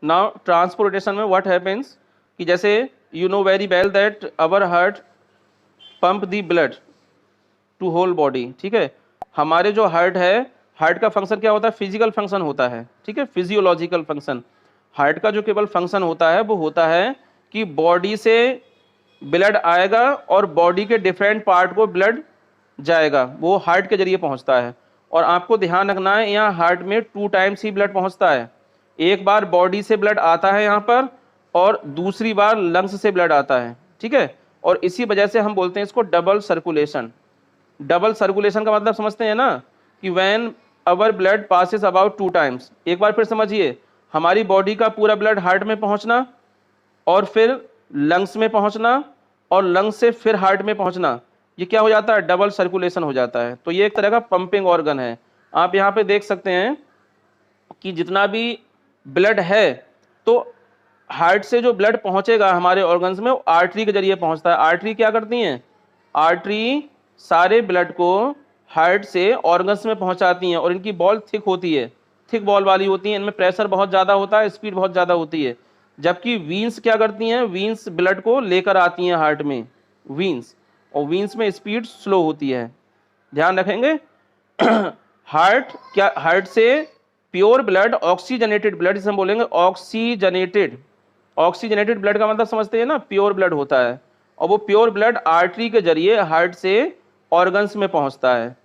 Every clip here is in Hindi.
नाउ ट्रांसपोर्टेशन में व्हाट हैपेंस कि जैसे you know very well that our heart pump the blood to whole body, ठीक है। हमारे जो हार्ट है, हार्ट का फंक्शन क्या होता है, फिजिकल फंक्शन होता है, ठीक है, फिजियोलॉजिकल फंक्शन। हार्ट का जो केवल फंक्शन होता है वो होता है कि बॉडी से ब्लड आएगा और बॉडी के डिफरेंट पार्ट को ब्लड जाएगा, वो हार्ट के जरिए पहुंचता है। और आपको ध्यान रखना है यहाँ हार्ट में 2 टाइम्स ही ब्लड पहुंचता है। एक बार बॉडी से ब्लड आता है यहाँ पर और दूसरी बार लंग्स से ब्लड आता है, ठीक है। और इसी वजह से हम बोलते हैं इसको डबल सर्कुलेशन। डबल सर्कुलेशन का मतलब समझते हैं ना कि when our blood passes about 2 times. एक बार फिर समझिए, हमारी बॉडी का पूरा ब्लड हार्ट में पहुंचना और फिर लंग्स में पहुंचना और लंग्स से फिर हार्ट में पहुंचना, ये क्या हो जाता है, डबल सर्कुलेशन हो जाता है। तो ये एक तरह का पंपिंग ऑर्गन है। आप यहाँ पे देख सकते हैं कि जितना भी ब्लड है, तो हार्ट से जो ब्लड पहुंचेगा हमारे ऑर्गन्स में वो आर्टरी के जरिए पहुंचता है। आर्टरी क्या करती हैं, आर्टरी सारे ब्लड को हार्ट से ऑर्गन्स में पहुंचाती हैं और इनकी बॉल थिक होती है, थिक बॉल वाली होती है, इनमें प्रेशर बहुत ज़्यादा होता है, स्पीड बहुत ज़्यादा होती है। जबकि वीन्स क्या करती हैं, वीन्स ब्लड को लेकर आती हैं हार्ट में, वीन्स, और वीन्स में स्पीड स्लो होती है। ध्यान रखेंगे। हार्ट क्या, हार्ट से प्योर ब्लड, ऑक्सीजनेटेड ब्लड जिसे हम बोलेंगे ऑक्सीजनेटेड, ऑक्सीजनेटेड ब्लड का मतलब समझते हैं ना, प्योर ब्लड होता है। और वो प्योर ब्लड आर्टरी के जरिए हार्ट से ऑर्गन्स में पहुंचता है।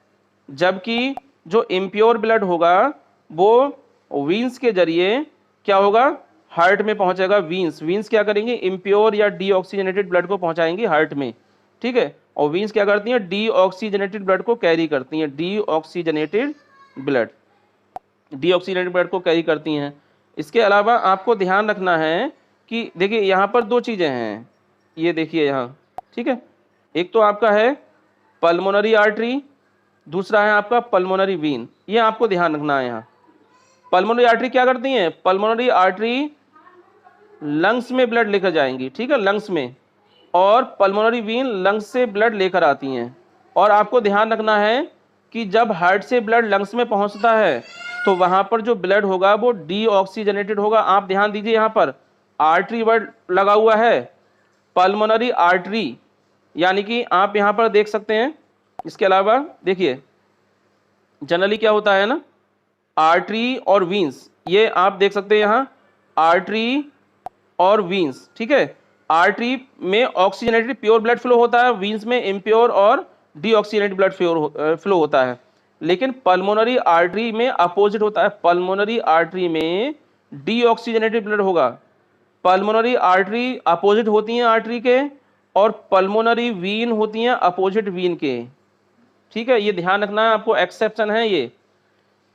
जबकि जो इम्प्योर ब्लड होगा वो वीन्स के जरिए क्या होगा, हार्ट में पहुंचेगा। वीन्स, वीन्स क्या करेंगे, इम्प्योर या डीऑक्सीजनेटेड ब्लड को पहुंचाएंगी हार्ट में, ठीक है। और वीन्स क्या करती हैं, डीऑक्सीजनेटेड ब्लड को कैरी करती हैं, डीऑक्सीजनेटेड ब्लड, डीऑक्सीजनेटेड ब्लड को कैरी करती हैं। इसके अलावा आपको ध्यान रखना है कि देखिए यहाँ पर 2 चीज़ें हैं, ये देखिए यहाँ, ठीक है। एक तो आपका है पल्मोनरी आर्टरी, दूसरा है आपका पल्मोनरी वीन। ये आपको ध्यान रखना है। यहाँ पल्मोनरी आर्टरी क्या करती हैं, पल्मोनरी आर्टरी लंग्स में ब्लड लेकर जाएंगी, ठीक है, लंग्स में, और पल्मोनरी वीन लंग्स से ब्लड लेकर आती हैं। और आपको ध्यान रखना है कि जब हार्ट से ब्लड लंग्स में पहुंचता है तो वहां पर जो ब्लड होगा वो डीऑक्सीजनेटेड होगा। आप ध्यान दीजिए, यहाँ पर आर्टरी वर्ड लगा हुआ है, पल्मोनरी आर्टरी, यानी कि आप यहाँ पर देख सकते हैं। इसके अलावा देखिए जनरली क्या होता है ना, आर्टरी और वीन्स, ये आप देख सकते हैं यहाँ आर्टरी और वीन्स, ठीक है। आर्टरी में ऑक्सीजनेटेड प्योर ब्लड फ्लो होता है, वीन्स में इम्प्योर और डीऑक्सीजनेटेड ब्लड फ्लो होता है। लेकिन पल्मोनरी आर्टरी में अपोजिट होता है, पल्मोनरी आर्टरी में डीऑक्सीजनेटेड ब्लड होगा। पल्मोनरी आर्टरी अपोजिट होती हैं आर्टरी के, और पल्मोनरी वीन होती हैं अपोजिट वीन के, ठीक है। ये ध्यान रखना है आपको, एक्सेप्शन है ये।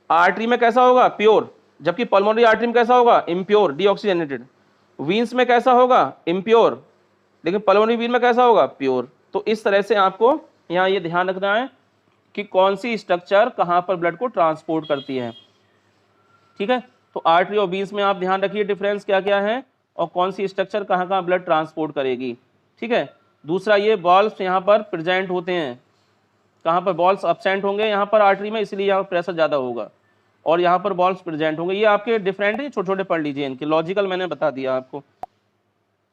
आर्टरी में कैसा होगा, प्योर, जबकि पल्मोनरी आर्टरी में कैसा होगा, इम्प्योर, डीऑक्सीजनेटेड। वीन्स में कैसा होगा, इम्प्योर, लेकिन पल्मोनरी वीन में कैसा होगा, प्योर। तो इस तरह से आपको यहाँ ये ध्यान रखना है कि कौन सी स्ट्रक्चर कहाँ पर ब्लड को ट्रांसपोर्ट करती है, ठीक है। तो आर्टरी और वीन्स में आप ध्यान रखिए डिफरेंस क्या क्या है और कौन सी स्ट्रक्चर कहाँ कहाँ ब्लड ट्रांसपोर्ट करेगी, ठीक है। दूसरा, ये बॉल्स यहाँ पर प्रेजेंट होते हैं, कहाँ पर बॉल्स एब्सेंट होंगे यहाँ पर आर्टरी में, इसलिए यहाँ प्रेशर ज़्यादा होगा, और यहाँ पर बॉल्स प्रेजेंट होंगे। ये आपके डिफरेंट है, छोटे छोटे पढ़ लीजिए, इनके लॉजिकल मैंने बता दिया आपको।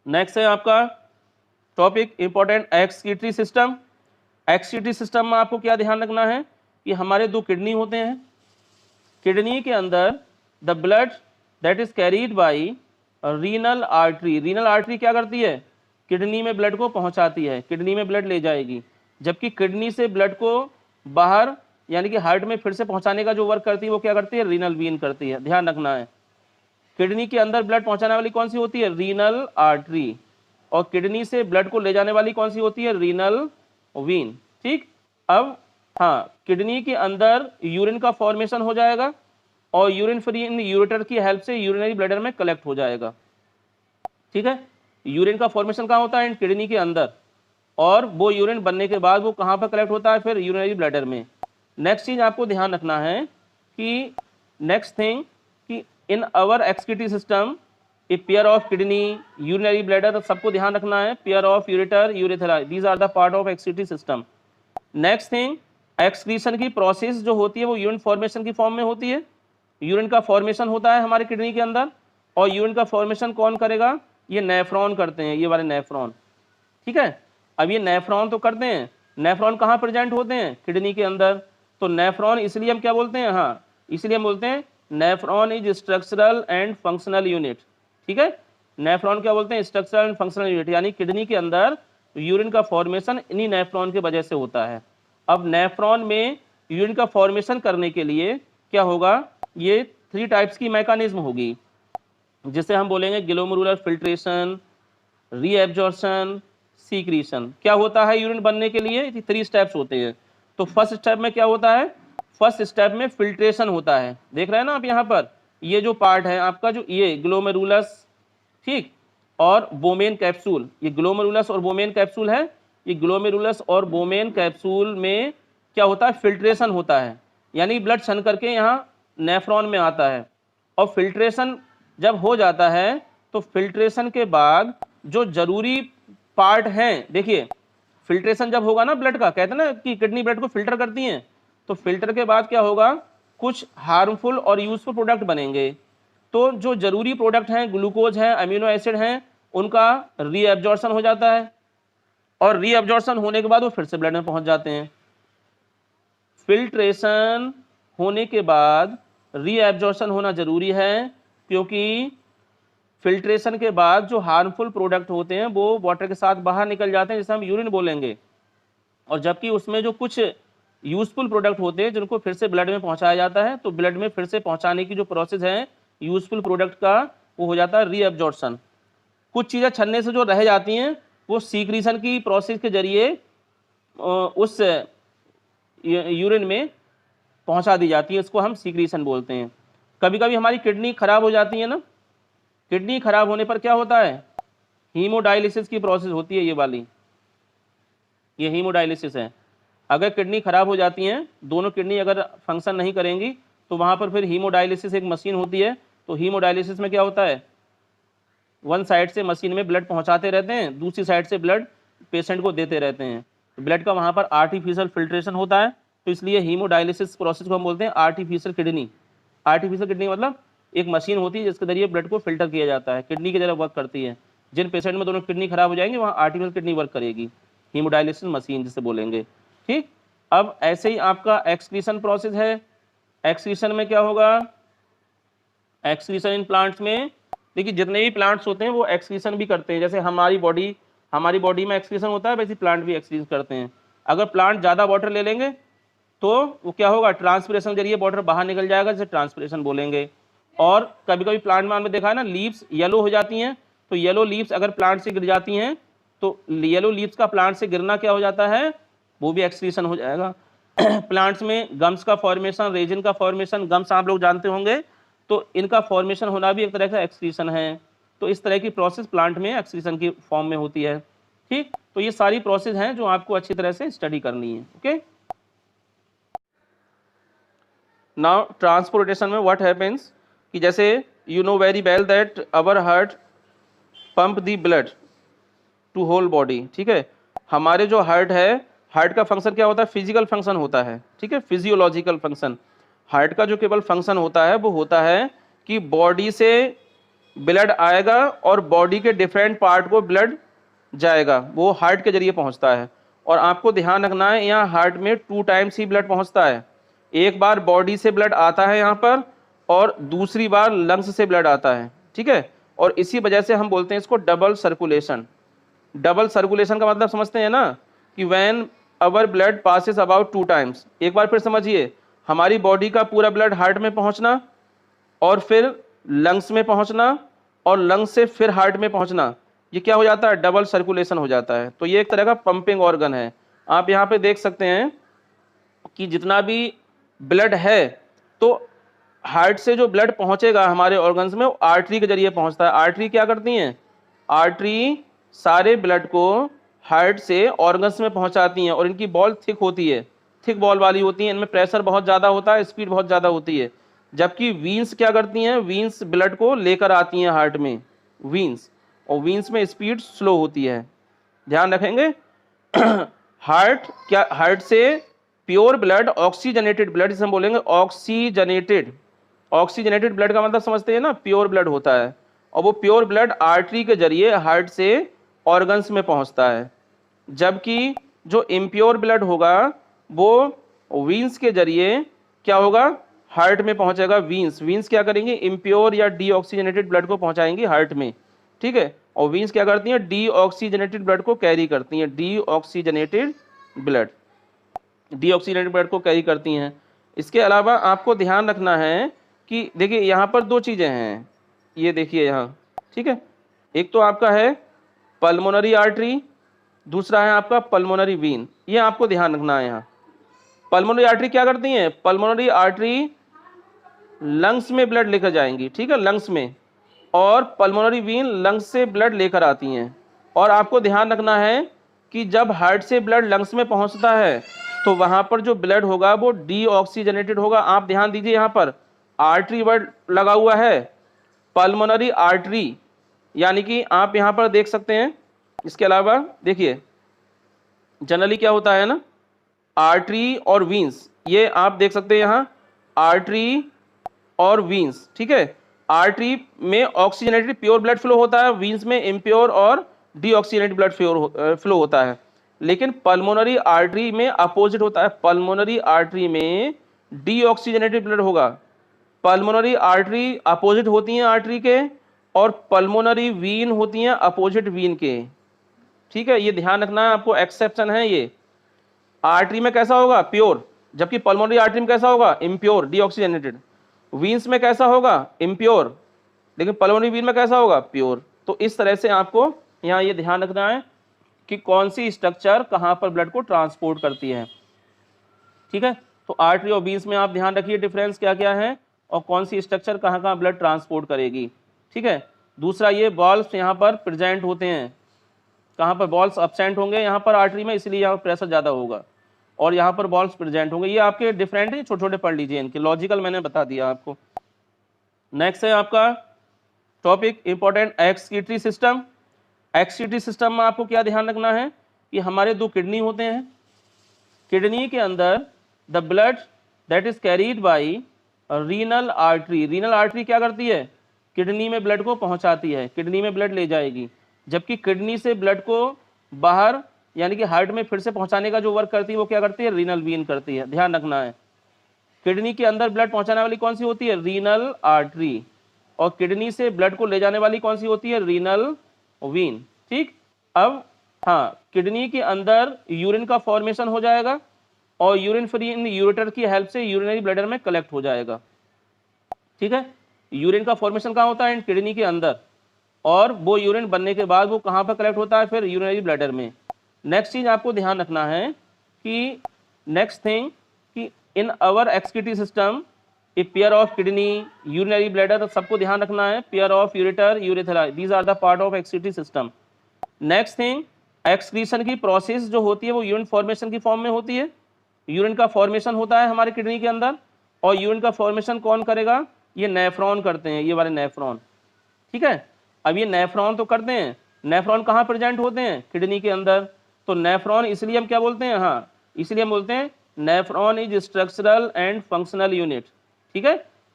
नेक्स्ट है आपका topic important, excretory system. Excretory system में आपको क्या ध्यान रखना है कि हमारे 2 किडनी होते हैं। किडनी के अंदर the blood that is carried by renal artery, renal artery क्या करती है, किडनी में ब्लड को पहुंचाती है, किडनी में ब्लड ले जाएगी। जबकि किडनी से ब्लड को बाहर यानी कि हार्ट में फिर से पहुंचाने का जो वर्क करती है वो क्या करती है, रीनल वीन करती है। ध्यान रखना है, किडनी के अंदर ब्लड पहुंचाने वाली कौन सी होती है, रीनल आर्टरी, और किडनी से ब्लड को ले जाने वाली कौन सी होती है, रीनल वीन, ठीक। अब हाँ, किडनी के अंदर यूरिन का फॉर्मेशन हो जाएगा और यूरिन फ्री इन यूरेटर की हेल्प से यूरिनरी ब्लैडर में कलेक्ट हो जाएगा, ठीक है। यूरिन का फॉर्मेशन कहाँ होता है, इन किडनी के अंदर, और वो यूरिन बनने के बाद वो कहाँ पर कलेक्ट होता है, फिर यूरिनरी ब्लैडर में। नेक्स्ट चीज आपको ध्यान रखना है कि नेक्स्ट थिंग कि in our excretory system a pair of kidney, urinary bladder, सबको ध्यान रखना है, pair of ureter, urethra, these are the part of excretory system. Next thing, excretion की प्रोसेस जो होती है वो यूरिन फॉर्मेशन की फॉर्म में होती है। यूरिन का फॉर्मेशन होता है हमारे किडनी के अंदर, और यूरिन का फॉर्मेशन कौन करेगा? ये नेफ्रॉन करते हैं, ये वाले नेफ्रॉन, ठीक है। अब ये नेफ्रॉन तो करते हैं, नेफ्रॉन कहाँ प्रेजेंट होते हैं? किडनी के अंदर। तो नेफ्रॉन इसलिए हम क्या बोलते हैं, हाँ इसलिए हम बोलते हैं nephron is structural and functional unit, ठीक है। नेफ्रॉन क्या बोलते हैं? स्ट्रक्चरल एंड फंक्शनल यूनिट, यानी किडनी के अंदर यूरिन का फॉर्मेशन इन्हीं नेफ्रॉन की वजह से होता है। अब नेफ्रॉन में यूरिन का फॉर्मेशन करने के लिए क्या होगा? ये 3 टाइप्स की मैकेनिज्म होगी, जिसे हम बोलेंगे ग्लोमेरुलर फिल्ट्रेशन, रीएब्जॉर्प्शन, सीक्रीशन। क्या होता है यूरिन बनने के लिए? 3 स्टेप्स होते हैं। तो फर्स्ट स्टेप में क्या होता है? फर्स्ट स्टेप में फिल्ट्रेशन होता है, देख रहे हैं ना आप यहाँ पर, ये जो पार्ट है आपका, जो ये ग्लोमेरुलस, ठीक, और बोमेन कैप्सूल, ये ग्लोमेरुलस और बोमेन कैप्सूल है। ये ग्लोमेरुलस और बोमेन कैप्सूल में क्या होता है? फिल्ट्रेशन होता है, यानी ब्लड छन करके यहाँ नेफ्रॉन में आता है। और फिल्ट्रेशन जब हो जाता है तो फिल्ट्रेशन के बाद जो जरूरी पार्ट हैं, देखिए फिल्ट्रेशन जब होगा ना ब्लड का, कहते हैं ना कि किडनी ब्लड को फिल्टर करती हैं, तो फिल्टर के बाद क्या होगा? कुछ हार्मफुल और यूजफुल प्रोडक्ट बनेंगे। तो जो जरूरी प्रोडक्ट हैं, ग्लूकोज हैं, अमीनो एसिड हैं, उनका रीएब्जॉर्प्शन हो जाता है, और रीएब्जॉर्प्शन होने के बाद वो फिर से ब्लड में पहुंच जाते हैं। फिल्ट्रेशन होने के बाद रीएब्जॉर्प्शन होना जरूरी है, क्योंकि फिल्ट्रेशन के बाद जो हार्मफुल प्रोडक्ट होते हैं वो वाटर के साथ बाहर निकल जाते हैं, जिसे हम यूरिन बोलेंगे। और जबकि उसमें जो कुछ यूजफुल प्रोडक्ट होते हैं जिनको फिर से ब्लड में पहुंचाया जाता है, तो ब्लड में फिर से पहुंचाने की जो प्रोसेस है यूजफुल प्रोडक्ट का, वो हो जाता है रीएब्जॉर्प्शन। कुछ चीज़ें छनने से जो रह जाती हैं वो सीक्रीशन की प्रोसेस के जरिए उस यूरिन में पहुंचा दी जाती है, इसको हम सीक्रीशन बोलते हैं। कभी कभी हमारी किडनी खराब हो जाती है ना, किडनी खराब होने पर क्या होता है? हीमोडायलिसिस की प्रोसेस होती है, ये वाली, ये हीमोडायलिसिस है। अगर किडनी खराब हो जाती हैं, दोनों किडनी अगर फंक्शन नहीं करेंगी, तो वहाँ पर फिर हीमोडायलिसिस एक मशीन होती है। तो हीमोडायलिसिस में क्या होता है? वन साइड से मशीन में ब्लड पहुँचाते रहते हैं, दूसरी साइड से ब्लड पेशेंट को देते रहते हैं। ब्लड का वहाँ पर आर्टिफिशियल फिल्ट्रेशन होता है, तो इसलिए हीमोडायलिसिस प्रोसेस को हम बोलते हैं आर्टिफिशियल किडनी। आर्टिफिशियल किडनी मतलब एक मशीन होती है जिसके जरिए ब्लड को फिल्टर किया जाता है, किडनी की तरह वर्क करती है। जिन पेशेंट में दोनों किडनी खराब हो जाएंगे वहाँ आर्टिफिशियल किडनी वर्क करेगी, हीमोडायलिसिस मशीन जिसे बोलेंगे, ठीक। अब ऐसे ही आपका एक्सक्रीशन प्रोसेस है। एक्सक्रीशन में क्या होगा? एक्सक्रीशन इन प्लांट्स में, देखिए जितने भी प्लांट्स होते हैं वो एक्सक्रीशन भी करते हैं। जैसे हमारी बॉडी में एक्सक्रीशन होता है, वैसे प्लांट भी एक्सक्रीशन करते हैं। अगर प्लांट ज़्यादा वाटर ले लेंगे तो वो क्या होगा? ट्रांसपिरेशन के जरिए वाटर बाहर निकल जाएगा, जिसे ट्रांसपिरेशन बोलेंगे। और कभी कभी प्लांट में हमने देखा है ना, लीव्स येलो हो जाती हैं, तो येलो लीव्स अगर प्लांट से गिर जाती हैं, तो येलो लीव्स का प्लांट से गिरना क्या हो जाता है? वो भी एक्सक्रीशन हो जाएगा। प्लांट्स में गम्स का फॉर्मेशन, रेजिन का फॉर्मेशन, गम्स आप लोग जानते होंगे, तो इनका फॉर्मेशन होना भी एक तरह का एक्सक्रीशन है। तो इस तरह की प्रोसेस प्लांट में एक्सक्रीशन की फॉर्म में होती है, ठीक। तो ये सारी प्रोसेस हैं जो आपको अच्छी तरह से स्टडी करनी है, ओके। नाउ ट्रांसपोर्टेशन में व्हाट हैपेंस कि जैसे you know very well that our heart pump the blood to whole body, ठीक है। हमारे जो हार्ट है, हार्ट का फंक्शन क्या होता है? फिजिकल फंक्शन होता है, ठीक है, फिजियोलॉजिकल फंक्शन। हार्ट का जो केवल फंक्शन होता है वो होता है कि बॉडी से ब्लड आएगा और बॉडी के डिफरेंट पार्ट को ब्लड जाएगा, वो हार्ट के जरिए पहुंचता है। और आपको ध्यान रखना है, यहाँ हार्ट में 2 टाइम्स ही ब्लड पहुंचता है। एक बार बॉडी से ब्लड आता है यहाँ पर, और दूसरी बार लंग्स से ब्लड आता है, ठीक है। और इसी वजह से हम बोलते हैं इसको डबल सर्कुलेशन। डबल सर्कुलेशन का मतलब समझते हैं ना, कि when our blood passes about 2 times. एक बार फिर समझिए, हमारी बॉडी का पूरा ब्लड हार्ट में पहुंचना, और फिर लंग्स में पहुंचना, और लंग्स से फिर हार्ट में पहुंचना, ये क्या हो जाता है? डबल सर्कुलेशन हो जाता है। तो ये एक तरह का पंपिंग ऑर्गन है। आप यहाँ पे देख सकते हैं कि जितना भी ब्लड है, तो हार्ट से जो ब्लड पहुंचेगा हमारे ऑर्गन्स में, वो आर्टरी के जरिए पहुंचता है। आर्टरी क्या करती हैं? आर्टरी सारे ब्लड को हार्ट से ऑर्गन्स में पहुंचाती हैं, और इनकी बॉल थिक होती है, थिक बॉल वाली होती है, इनमें प्रेशर बहुत ज़्यादा होता है, स्पीड बहुत ज़्यादा होती है। जबकि वीन्स क्या करती हैं? वीन्स ब्लड को लेकर आती हैं हार्ट में, वीन्स, और वीन्स में स्पीड स्लो होती है, ध्यान रखेंगे। हार्ट क्या, हार्ट से प्योर ब्लड, ऑक्सीजनेटेड ब्लड जिसे हम बोलेंगे ऑक्सीजनेटेड, ऑक्सीजनेटेड ब्लड का मतलब समझते हैं ना, प्योर ब्लड होता है। और वो प्योर ब्लड आर्टरी के जरिए हार्ट से ऑर्गन्स में पहुंचता है, जबकि जो इम्प्योर ब्लड होगा वो वीन्स के जरिए क्या होगा, हार्ट में पहुंचेगा। वीन्स क्या करेंगे, इम्प्योर या डीऑक्सीजनेटेड ब्लड को पहुंचाएंगी हार्ट में, ठीक है। और वीन्स क्या करती हैं, डीऑक्सीजनेटेड ब्लड को कैरी करती हैं, डीऑक्सीजनेटेड ब्लड को कैरी करती हैं। इसके अलावा आपको ध्यान रखना है कि देखिए यहाँ पर दो चीज़ें हैं, ये देखिए यहाँ, ठीक है। एक तो आपका है पल्मोनरी आर्टरी, दूसरा है आपका पल्मोनरी वीन, ये आपको ध्यान रखना है। यहाँ पल्मोनरी आर्टरी क्या करती हैं, पल्मोनरी आर्टरी लंग्स में ब्लड लेकर जाएंगी, ठीक है, लंग्स में, और पल्मोनरी वीन लंग्स से ब्लड लेकर आती हैं। और आपको ध्यान रखना है कि जब हार्ट से ब्लड लंग्स में पहुंचता है तो वहां पर जो ब्लड होगा वो डीऑक्सीजनेटेड होगा। आप ध्यान दीजिए, यहाँ पर आर्टरी वर्ड लगा हुआ है, पल्मोनरी आर्टरी, यानी कि आप यहाँ पर देख सकते हैं। इसके अलावा देखिए जनरली क्या होता है ना, आर्टरी और वीन्स, ये आप देख सकते हैं यहाँ, आर्टरी और वीन्स, ठीक है। आर्टरी में ऑक्सीजनेटेड प्योर ब्लड फ्लो होता है, वीन्स में इम्प्योर और डीऑक्सीजनेटेड ब्लड फ्लो होता है। लेकिन पल्मोनरी आर्टरी में अपोजिट होता है, पल्मोनरी आर्टरी में डीऑक्सीजनेटेड ब्लड होगा। पल्मोनरी आर्टरी अपोजिट होती हैं आर्टरी के, और पल्मोनरी वीन होती हैं अपोजिट वीन के, ठीक है। ये ध्यान रखना है आपको, एक्सेप्शन है ये। आर्टरी में कैसा होगा, प्योर, जबकि पल्मोनरी आर्टरी में कैसा होगा, इम्प्योर डीऑक्सीजनेटेड। वीन्स में कैसा होगा, इम्प्योर, लेकिन पल्मोनरी वीन में कैसा होगा, प्योर। तो इस तरह से आपको यहाँ ये ध्यान रखना है कि कौन सी स्ट्रक्चर कहाँ पर ब्लड को ट्रांसपोर्ट करती है, ठीक है। तो आर्टरी और वीन्स में आप ध्यान रखिए डिफरेंस क्या क्या है और कौन सी स्ट्रक्चर कहाँ कहाँ ब्लड ट्रांसपोर्ट करेगी, ठीक है। दूसरा, ये बॉल्स यहाँ पर प्रेजेंट होते हैं, कहाँ पर बॉल्स एब्सेंट होंगे, यहाँ पर आर्टरी में, इसलिए यहाँ प्रेशर ज़्यादा होगा, और यहाँ पर बॉल्स प्रेजेंट होंगे। ये आपके डिफरेंट है, छोटे छोटे पढ़ लीजिए इनके, लॉजिकल मैंने बता दिया आपको। नेक्स्ट है आपका topic important, excretory system. Excretory system में आपको क्या ध्यान रखना है कि हमारे दो किडनी होते हैं, किडनी के अंदर the blood that is carried by renal artery, renal artery क्या करती है, किडनी में ब्लड को पहुंचाती है, किडनी में ब्लड ले जाएगी, जबकि किडनी से ब्लड को बाहर यानी कि हार्ट में फिर से पहुंचाने का जो वर्क करती है वो क्या करती है, रीनल वीन करती है। ध्यान रखना है, किडनी के अंदर ब्लड पहुंचाने वाली कौन सी होती है, रीनल आर्टरी, और किडनी से ब्लड को ले जाने वाली कौन सी होती है, रीनल वीन, ठीक। अब हाँ, किडनी के अंदर यूरिन का फॉर्मेशन हो जाएगा और यूरिन फ्री इन यूरेटर की हेल्प से यूरिनरी ब्लैडर में कलेक्ट हो जाएगा, ठीक है। यूरिन का फॉर्मेशन कहाँ होता है, किडनी के अंदर, और वो यूरिन बनने के बाद वो कहाँ पर कलेक्ट होता है, फिर यूरिनरी ब्लैडर में। नेक्स्ट चीज आपको ध्यान रखना है कि नेक्स्ट थिंग कि in our excretory system a pair of kidney urinary bladder, सबको ध्यान रखना है, pair of ureter urethra, these are the part of excretory system. Next thing, excretion की प्रोसेस जो होती है वो यूरिन फॉर्मेशन की फॉर्म में होती है। यूरिन का फॉर्मेशन होता है हमारे किडनी के अंदर, और यूरिन का फॉर्मेशन कौन करेगा, ये नेफ्रॉन करते हैं, ये वाले नेफ्रॉन, ठीक है। अब ये नेफ्रॉन तो करते हैं, नेफ्रॉन कहाँ प्रेजेंट होते हैं, किडनी के अंदर। तो नेफ्रॉन इसलिए हम क्या बोलते हैं, हाँ इसलिए हम बोलते हैं nephron is structural and functional unit, ठीक है।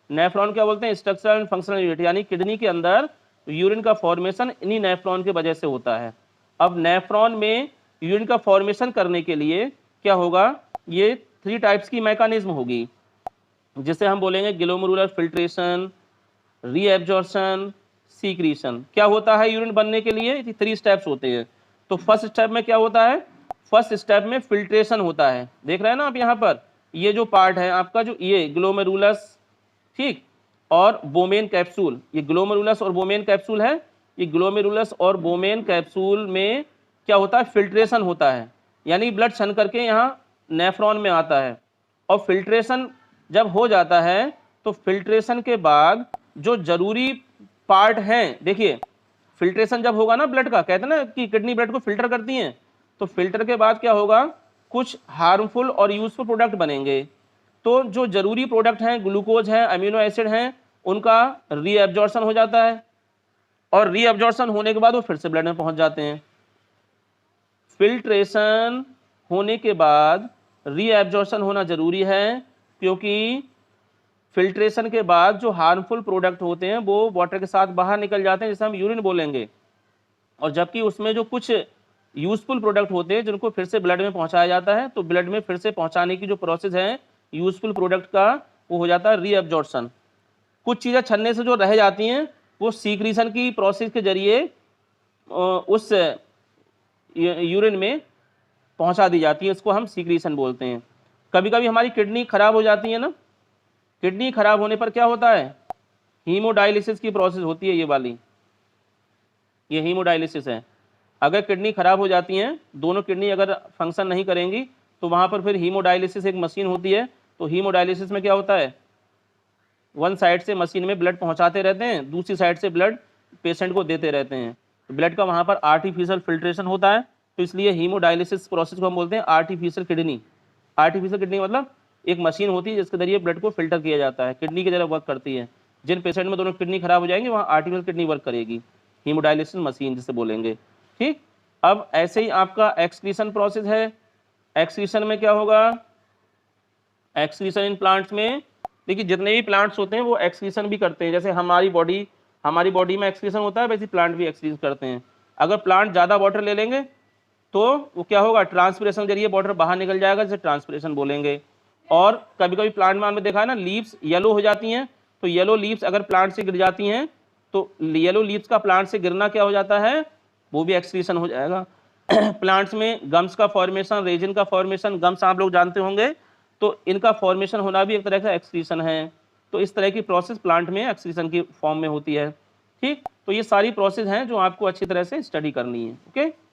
नेफ्रॉन क्या बोलते हैं, स्ट्रक्चरल एंड फंक्शनल यूनिट, यानी किडनी के अंदर यूरिन का फॉर्मेशन इन्हीं नेफ्रॉन की वजह से होता है। अब नेफ्रॉन में यूरिन का फॉर्मेशन करने के लिए क्या होगा, ये 3 टाइप्स की मैकेनिज्म होगी, जिसे हम बोलेंगे ग्लोमेरुलर फिल्ट्रेशन, रीएब्जॉर्प्शन, सीक्रीशन। क्या होता है यूरिन बनने के लिए, 3 स्टेप्स होते हैं। तो फर्स्ट स्टेप में क्या होता है, फर्स्ट स्टेप में फिल्ट्रेशन होता है, देख रहे हैं ना आप यहाँ पर, ये जो पार्ट है आपका, जो ये ग्लोमेरुलस, ठीक, और बोमेन कैप्सूल, ये ग्लोमेरुलस और बोमेन कैप्सूल है, ये ग्लोमेरुलस और बोमेन कैप्सूल में क्या होता है, फिल्ट्रेशन होता है, यानी ब्लड छन करके यहाँ नेफ्रॉन में आता है। और फिल्ट्रेशन जब हो जाता है तो फिल्ट्रेशन के बाद जो जरूरी पार्ट हैं, देखिए फिल्ट्रेशन जब होगा ना ब्लड का, कहते हैं ना कि किडनी ब्लड को फिल्टर करती हैं, तो फिल्टर के बाद क्या होगा, कुछ हार्मफुल और यूजफुल प्रोडक्ट बनेंगे। तो जो जरूरी प्रोडक्ट हैं, ग्लूकोज है, अमीनो एसिड हैं, उनका रीएब्जॉर्प्शन हो जाता है, और रीएब्जॉर्प्शन होने के बाद वो फिर से ब्लड में पहुंच जाते हैं। फिल्ट्रेशन होने के बाद रीएब्जॉर्प्शन होना जरूरी है, क्योंकि फिल्ट्रेशन के बाद जो हार्मफुल प्रोडक्ट होते हैं वो वाटर के साथ बाहर निकल जाते हैं, जिसे हम यूरिन बोलेंगे। और जबकि उसमें जो कुछ यूजफुल प्रोडक्ट होते हैं जिनको फिर से ब्लड में पहुंचाया जाता है, तो ब्लड में फिर से पहुंचाने की जो प्रोसेस है यूजफुल प्रोडक्ट का, वो हो जाता है रीअब्जॉर्प्शन। कुछ चीज़ें छन्ने से जो रह जाती हैं वो सीक्रीशन की प्रोसेस के जरिए उस यूरिन में पहुंचा दी जाती है, इसको हम सीक्रीशन बोलते हैं। कभी कभी हमारी किडनी खराब हो जाती है ना, किडनी खराब होने पर क्या होता है, हीमोडायलिसिस की प्रोसेस होती है, ये वाली, ये हीमोडायलिसिस है। अगर किडनी खराब हो जाती हैं, दोनों किडनी अगर फंक्शन नहीं करेंगी, तो वहाँ पर फिर हीमोडायलिसिस एक मशीन होती है। तो हीमोडायलिसिस में क्या होता है, वन साइड से मशीन में ब्लड पहुँचाते रहते हैं, दूसरी साइड से ब्लड पेशेंट को देते रहते हैं। तो ब्लड का वहाँ पर आर्टिफिशियल फिल्ट्रेशन होता है, तो इसलिए हीमोडायलिसिस प्रोसेस को हम बोलते हैं आर्टिफिशियल किडनी। आर्टिफिशियल किडनी मतलब एक मशीन होती है जिसके जरिए ब्लड को फिल्टर किया जाता है, किडनी की तरह वर्क करती है। जिन पेशेंट में दोनों किडनी खराब हो जाएंगे वहाँ आर्टिफिशियल किडनी वर्क करेगी, हीमोडायलिसिस मशीन जिसे बोलेंगे। ठीक, अब ऐसे ही आपका एक्सक्रीशन प्रोसेस है। एक्सक्रीशन में क्या होगा, एक्सक्रीशन इन प्लांट्स में, देखिए जितने भी प्लांट्स होते हैं वो एक्सक्रीशन भी करते हैं। जैसे हमारी बॉडी में एक्सक्रीशन होता है, वैसे प्लांट भी एक्सक्रीशन करते हैं। अगर प्लांट ज़्यादा वाटर ले लेंगे तो वो क्या होगा, ट्रांसपिरेशन के जरिए वाटर बाहर निकल जाएगा, जिसे ट्रांसपिरेशन बोलेंगे। और कभी कभी प्लांट में हमने देखा है ना, लीव्स येलो हो जाती हैं, तो येलो लीव्स अगर प्लांट से गिर जाती हैं तो येलो लीव्स का प्लांट से गिरना क्या हो जाता है, वो भी एक्सक्रीशन हो जाएगा। प्लांट्स में गम्स का फॉर्मेशन, रेजिन का फॉर्मेशन, गम्स आप लोग जानते होंगे, तो इनका फॉर्मेशन होना भी एक तरह का एक्सक्रीशन है। तो इस तरह की प्रोसेस प्लांट में एक्सक्रीशन की फॉर्म में होती है। ठीक, तो ये सारी प्रोसेस हैं जो आपको अच्छी तरह से स्टडी करनी है। ओके।